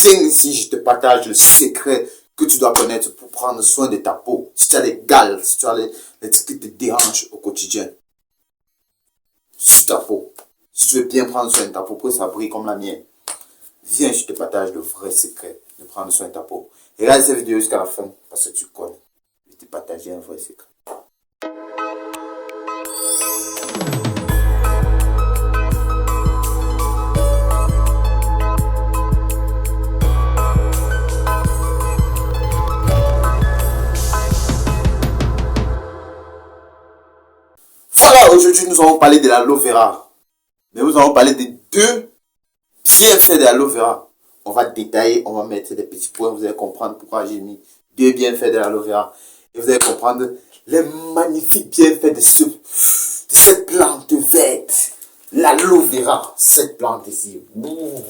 Viens ici, je te partage le secret que tu dois connaître pour prendre soin de ta peau. Si tu as des gales, si tu as les trucs qui te dérangent au quotidien, sur ta peau. Si tu veux bien prendre soin de ta peau, pour que ça brille comme la mienne, viens, je te partage le vrai secret de prendre soin de ta peau. Et regarde cette vidéo jusqu'à la fin, parce que tu connais. Je te partage un vrai secret. Voilà, aujourd'hui nous allons parler de l'aloe vera. Mais nous allons parler des deux bienfaits de l'aloe vera. On va détailler, on va mettre des petits points, vous allez comprendre pourquoi j'ai mis deux bienfaits de l'aloe vera. Et vous allez comprendre les magnifiques bienfaits de cette plante verte. L'aloe vera, cette plante ici. Vous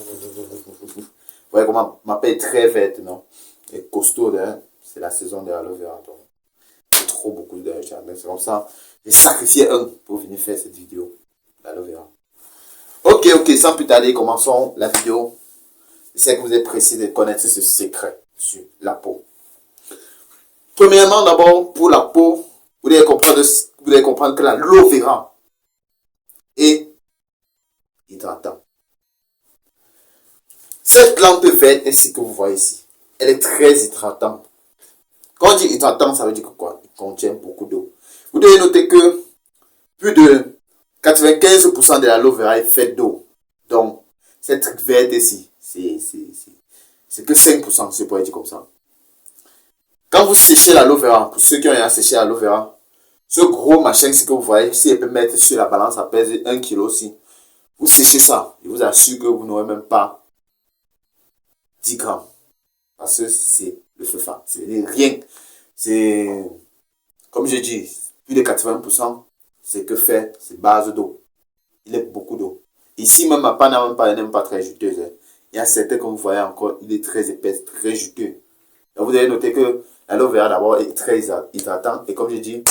voyez comment ma peau est très verte, non? Et costaud, hein? C'est la saison de l'aloe vera. Donc, trop beaucoup de jardin. C'est comme ça. J'ai sacrifié un pour venir faire cette vidéo. L'aloe vera. Ok, sans plus tarder, commençons la vidéo. Je sais que vous êtes pressés de connaître ce secret sur la peau. Premièrement, d'abord, pour la peau, vous devez comprendre que l'aloe vera est hydratant. Cette plante verte, ainsi que vous voyez ici, elle est très hydratante. Quand on dit hydratant, ça veut dire que quoi? Il contient beaucoup d'eau. Vous devez noter que plus de 95% de l'aloe vera est fait d'eau. Donc, cette truc verte ici, c'est que 5%, c'est pour dire comme ça. Quand vous séchez l'aloe vera, pour ceux qui ont rien séché l'aloe vera, ce gros machin que vous voyez, si elle peut mettre sur la balance, ça pèse 1 kg aussi. Vous séchez ça, je vous assure que vous n'aurez même pas 10 grammes. Parce que c'est le feu fa. C'est rien. C'est, comme je dis, plus de 80%, c'est que fait, c'est base d'eau. Il est beaucoup d'eau. Ici, même ma panne n'est même pas très juteuse. Hein. Il y a certains, comme vous voyez encore, il est très épaisse, très juteux. Donc vous devez noter que l'aloe vera d'abord est très hydratant. Et comme je dis,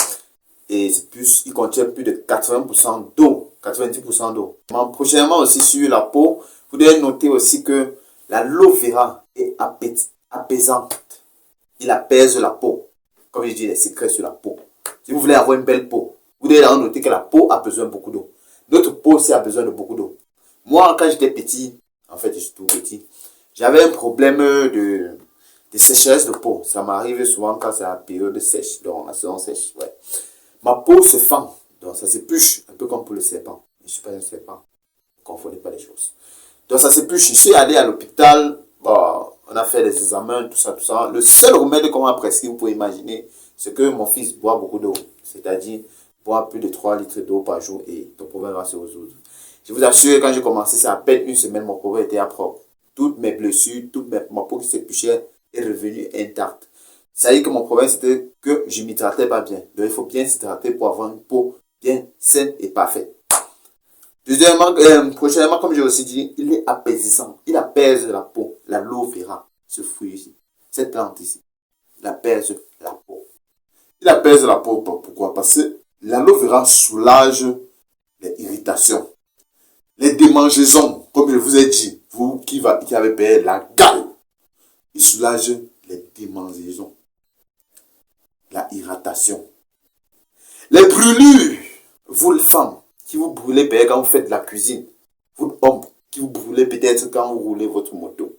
il contient plus de 80% d'eau. 90% d'eau. Prochainement aussi sur la peau, vous devez noter aussi que l'aloe vera est apaisante. Il apaise la peau. Comme je dis, les secrets sur la peau. Si vous voulez avoir une belle peau, vous devez noter que la peau a besoin de beaucoup d'eau. Notre peau aussi a besoin de beaucoup d'eau. Moi, quand j'étais petit, en fait, je suis tout petit, j'avais un problème de sécheresse de peau. Ça m'arrive souvent quand c'est la période sèche, donc la saison sèche. Ouais. Ma peau se fend, donc ça s'épluche, un peu comme pour le serpent. Je ne suis pas un serpent, ne confondez pas les choses. Donc ça s'épluche. Je suis allé à l'hôpital, bon, on a fait des examens, tout ça, tout ça. Le seul remède qu'on m'a prescrit, vous pouvez imaginer, c'est que mon fils boit beaucoup d'eau. C'est-à-dire, boit plus de 3 litres d'eau par jour et ton problème va se résoudre. Je vous assure, quand j'ai commencé, c'est à peine une semaine, mon problème était à propre. Toutes mes blessures, ma peau qui s'épluchait est revenue intacte. Ça veut dire que mon problème, c'était que je ne m'hydratais pas bien. Donc, il faut bien s'hydrater pour avoir une peau bien saine et parfaite. Deuxièmement, prochainement, comme j'ai aussi dit, il est apaisant. Il apaise la peau. L'aloe vera, ce fruit ici, cette plante ici, il apaise la peau. Il apaise la peau, pourquoi? Parce que l'aloe vera soulage les irritations, les démangeaisons, comme je vous ai dit, vous qui avez payé la gale, il soulage les démangeaisons, la irritation, les brûlures, vous les femmes, qui vous brûlez peut-être quand vous faites de la cuisine, vous hommes qui vous brûlez peut-être quand vous roulez votre moto,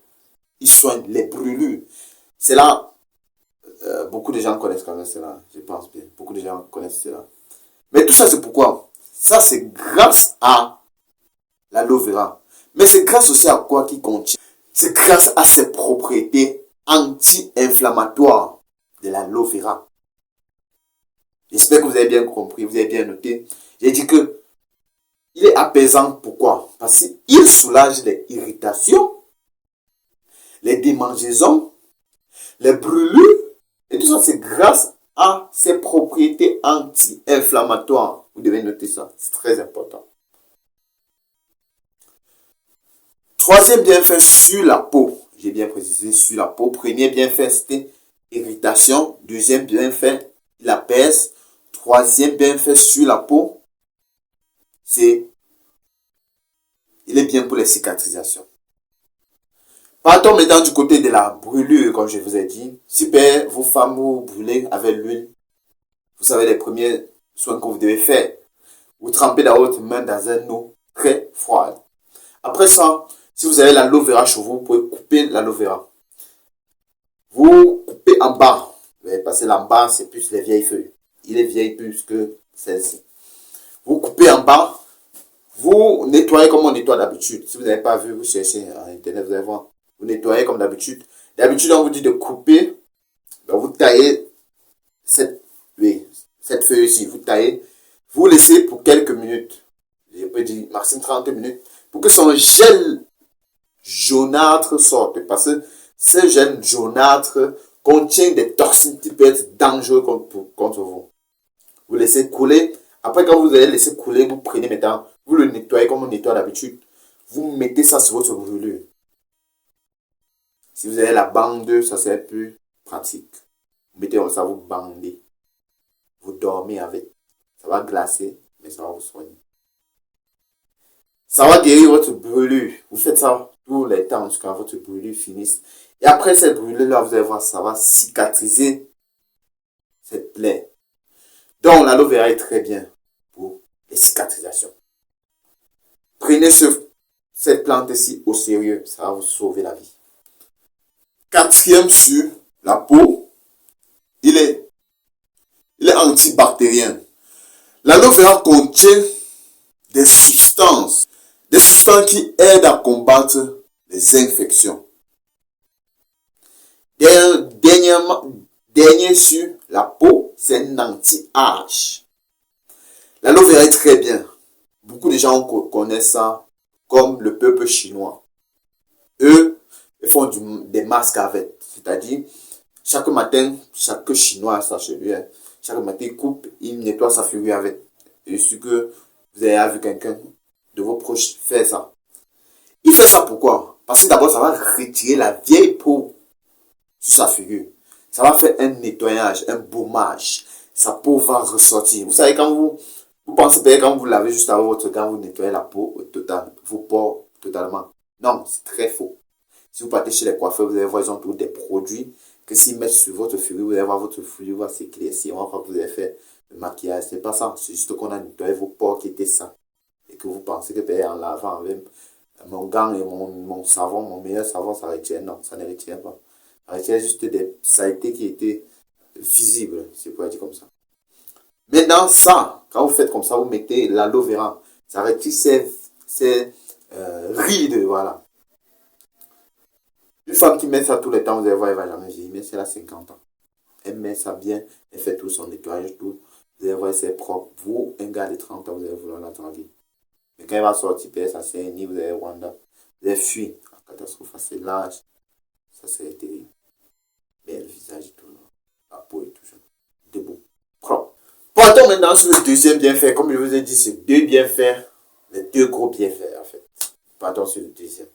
il soigne les brûlures. C'est là, beaucoup de gens connaissent quand même cela, je pense bien, beaucoup de gens connaissent cela. Mais tout ça c'est pourquoi? Ça c'est grâce à l'aloe vera. Mais c'est grâce aussi à quoi qu'il contient? C'est grâce à ses propriétés anti-inflammatoires de l'aloe vera. J'espère que vous avez bien compris, vous avez bien noté. J'ai dit que il est apaisant. Pourquoi? Parce qu'il soulage les irritations, les démangeaisons, les brûlures. Et tout ça, c'est grâce à ses propriétés anti-inflammatoires. Vous devez noter ça. C'est très important. Troisième bienfait sur la peau. J'ai bien précisé sur la peau. Premier bienfait, c'était irritation. Deuxième bienfait, il apaise. Troisième bienfait sur la peau, c'est il est bien pour les cicatrisations. Partons maintenant du côté de la brûlure, comme je vous ai dit. Super, vos femmes vous brûlez avec l'huile. Vous savez les premiers soins que vous devez faire. Vous trempez dans votre main dans un eau très froide. Après ça, si vous avez l'aloe vera chez vous, vous pouvez couper l'aloe vera. Vous coupez en bas. Parce que en bas, c'est plus les vieilles feuilles. Il est vieille plus que celle-ci. Vous coupez en bas. Vous nettoyez comme on nettoie d'habitude. Si vous n'avez pas vu, vous cherchez à internet, vous allez voir. Vous nettoyez comme d'habitude. D'habitude, on vous dit de couper. Donc vous taillez cette feuille-ci. Vous taillez. Vous laissez pour quelques minutes. Je peux dire maximum 30 minutes. Pour que son gel jaunâtre sorte. Parce que ce gel jaunâtre contient des toxines qui peuvent être dangereux contre vous. Vous laissez couler. Après, quand vous allez laisser couler, vous prenez maintenant, vous le nettoyez comme on nettoie d'habitude. Vous mettez ça sur votre brûlure. Si vous avez la bande, ça serait plus pratique. Vous mettez ça, vous bandez. Vous dormez avec. Ça va glacer, mais ça va vous soigner. Ça va guérir votre brûlure. Vous faites ça tous les temps jusqu'à votre brûlure finisse. Et après cette brûlure-là, vous allez voir, ça va cicatriser cette plaie. Donc, l'aloe vera est très bien pour les cicatrisations. Prenez cette plante-ci au sérieux. Ça va vous sauver la vie. Quatrième sur la peau, il est antibactérien. L'aloe vera contient des substances qui aident à combattre les infections. Dernier sur la peau, c'est un anti-âge. L'aloe vera est très bien. Beaucoup de gens connaissent ça comme le peuple chinois. Eux, ils font des masques avec. C'est-à-dire, chaque matin, chaque Chinois a ça chez lui. Chaque matin, il coupe, il nettoie sa figure avec. Je suis sûr que vous avez vu quelqu'un de vos proches faire ça. Il fait ça pourquoi? Parce que d'abord, ça va retirer la vieille peau sur sa figure. Ça va faire un nettoyage, un baummage. Sa peau va ressortir. Vous savez, quand vous pensez peut-être quand vous lavez juste avant votre gant, vous nettoyez la peau totale, vos pores totalement. Non, c'est très faux. Si vous partez chez les coiffeurs, vous allez voir, ils ont tous des produits que s'ils mettent sur votre figure, vous allez voir votre figure va s'éclaircir. On va voir que vous avez fait le maquillage. C'est pas ça. C'est juste qu'on a nettoyé vos pores qui étaient sains. Et que vous pensez que peut-être en lavant avec mon gant et mon savon, mon meilleur savon, ça retient. Non, ça ne retient pas. Ça retient juste des saletés qui étaient visibles, si vous pouvez dire comme ça. Maintenant, ça, quand vous faites comme ça, vous mettez l'aloe vera. Ça retire ces rides, voilà. Une femme qui met ça tout le temps, vous allez voir, elle ne va jamais vieillir, mais c'est là 50 ans. Elle met ça bien, elle fait tout son nettoyage, tout. Vous allez voir, c'est propre. Vous, un gars de 30 ans, vous allez vouloir la draguer. Mais quand il va sortir, ça c'est un nid, vous allez Rwanda. Vous allez fuir. La catastrophe, c'est l'âge. Ça c'est terrible. Mais le visage et tout, la peau est toujours debout, propre. Partons maintenant sur le deuxième bienfait. Comme je vous ai dit, c'est deux bienfaits, les deux gros bienfaits en fait. Partons sur le deuxième.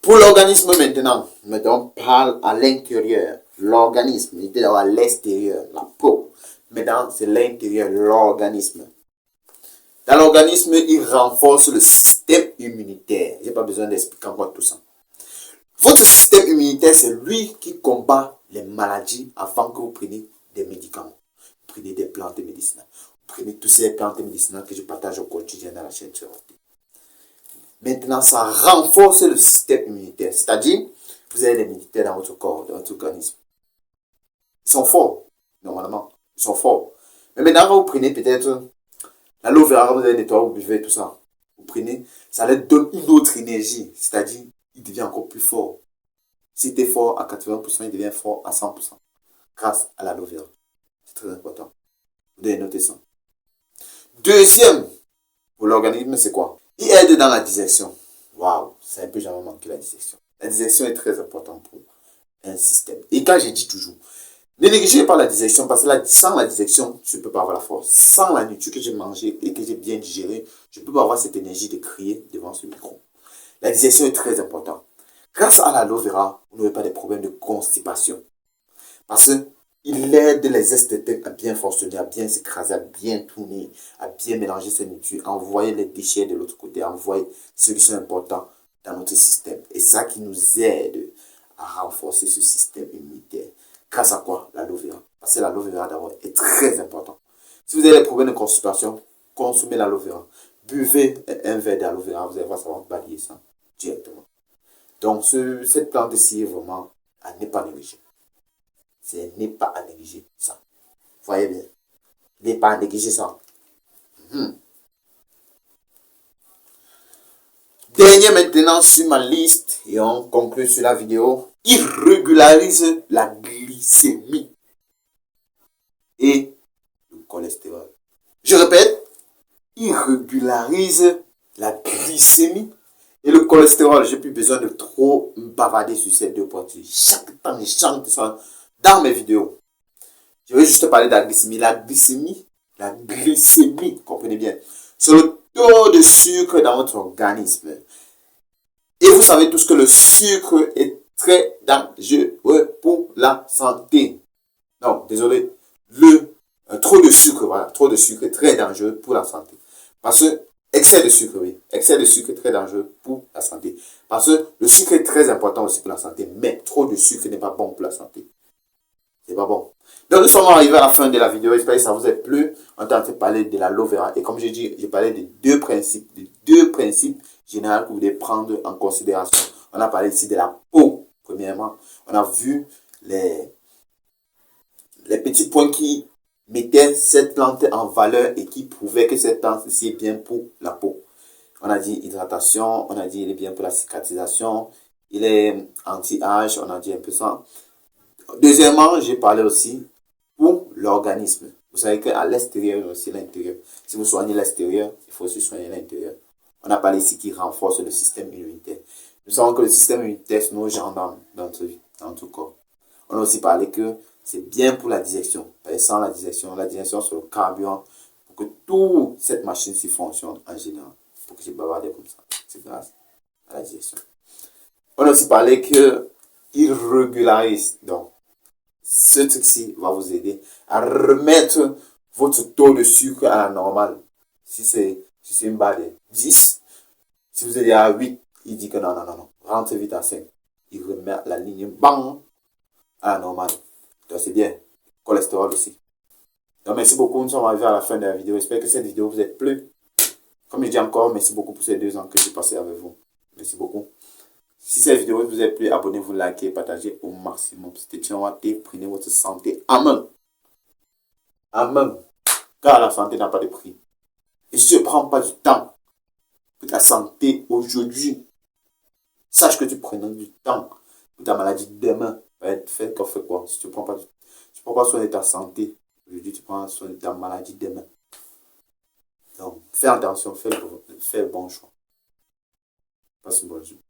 Pour l'organisme maintenant, on parle à l'intérieur. L'organisme, il était à l'extérieur, la peau. Maintenant, c'est l'intérieur, l'organisme. Dans l'organisme, il renforce le système immunitaire. Je n'ai pas besoin d'expliquer encore tout ça. Votre système immunitaire, c'est lui qui combat les maladies avant que vous preniez des médicaments. Vous prenez des plantes médicinales. Vous prenez toutes ces plantes médicinales que je partage au quotidien dans la chaîne Thérapie. Maintenant, ça renforce le système immunitaire. C'est-à-dire, vous avez des immunitaires dans votre corps, dans votre organisme. Ils sont forts, normalement. Ils sont forts. Mais maintenant, quand vous prenez peut-être l'aloe vera, vous allez nettoyer, vous buvez tout ça. Vous prenez, ça leur donne une autre énergie. C'est-à-dire, il devient encore plus fort. S'il était fort à 80%, il devient fort à 100%. Grâce à l'aloe vera. C'est très important. Vous devez noter ça. Deuxième, pour l'organisme, c'est quoi? Il aide dans la digestion. Waouh, ça ne peut jamais manquer la digestion. La digestion est très importante pour un système. Et quand je dis toujours, ne négligez pas la digestion parce que sans la digestion, je ne peux pas avoir la force. Sans la nourriture que j'ai mangée et que j'ai bien digérée, je ne peux pas avoir cette énergie de crier devant ce micro. La digestion est très importante. Grâce à l'aloe vera, vous n'aurez pas de problèmes de constipation. Parce qu'il aide les esthétiques à bien fonctionner, à bien s'écraser, à bien tourner, à bien mélanger ces nourritures, à envoyer les déchets de l'autre côté, à envoyer ceux qui sont importants dans notre système. Et Et ça qui nous aide à renforcer ce système immunitaire. Grâce à quoi? L'aloe vera. Parce que l'aloe vera d'abord est très important. Si vous avez des problèmes de constipation, consommez l'aloe vera. Buvez un verre d'aloe vera, vous allez voir, ça va balayer ça directement. Donc, cette plante-ci est vraiment à ne pas négliger. C'est n'est pas à négliger ça. Vous voyez bien. N'est pas à négliger ça. Dernier maintenant sur ma liste, et on conclut sur la vidéo. Il régularise la glycémie et le cholestérol. Je répète, il régularise la glycémie et le cholestérol. J'ai plus besoin de trop bavarder sur ces deux points. Chaque temps, je chante ça dans mes vidéos. Je vais juste parler de la glycémie. La glycémie, comprenez bien, c'est le taux de sucre dans votre organisme. Et vous savez tous que le sucre est très dangereux pour la santé. Non, désolé. Trop de sucre, voilà. Trop de sucre est très dangereux pour la santé. Parce que, excès de sucre, oui. Excès de sucre est très dangereux pour la santé. Parce que le sucre est très important aussi pour la santé. Mais trop de sucre n'est pas bon pour la santé. C'est pas bon. Donc, nous sommes arrivés à la fin de la vidéo. J'espère que ça vous a plu. On est en train de parler de l'aloe vera. Et comme j'ai dit, j'ai parlé de deux principes généraux que vous devez prendre en considération. On a parlé ici de la peau, premièrement. On a vu les petits points qui mettaient cette plante en valeur et qui prouvaient que cette plante ici est bien pour la peau. On a dit hydratation, on a dit il est bien pour la cicatrisation, il est anti-âge, on a dit un peu ça. Deuxièmement, j'ai parlé aussi pour l'organisme. Vous savez qu'à l'extérieur, aussi l'intérieur. Si vous soignez l'extérieur, il faut aussi soigner l'intérieur. On a parlé ici qui renforce le système immunitaire. Nous savons que le système immunitaire, c'est nos gendarmes dans notre corps. On a aussi parlé que c'est bien pour la digestion. Et sans la digestion, c'est le carburant pour que toute cette machine-ci fonctionne en général. Pour que je bavarde comme ça. C'est grâce à la digestion. On a aussi parlé qu'il régularise. Donc, ce truc-ci va vous aider à remettre votre taux de sucre à la normale. Si c'est une barre de 10, si vous êtes à 8, il dit que non. Rentrez vite à 5. Il remet la ligne bang à la normale. Donc c'est bien. Cholestérol aussi. Donc merci beaucoup. Nous sommes arrivés à la fin de la vidéo. J'espère que cette vidéo vous a plu. Comme je dis encore, merci beaucoup pour ces 2 ans que j'ai passé avec vous. Merci beaucoup. Si cette vidéo vous a plu, abonnez-vous, likez, partagez au maximum. C'était Tienwate, prenez votre santé en main. En main. Car la santé n'a pas de prix. Et si tu ne prends pas du temps pour ta santé aujourd'hui, sache que tu prends du temps pour ta maladie demain. Fais quoi? Si tu ne prends pas soin de ta santé aujourd'hui, tu prends soin de ta maladie demain. Donc, fais attention, fais le bon choix. Passe une bonne journée.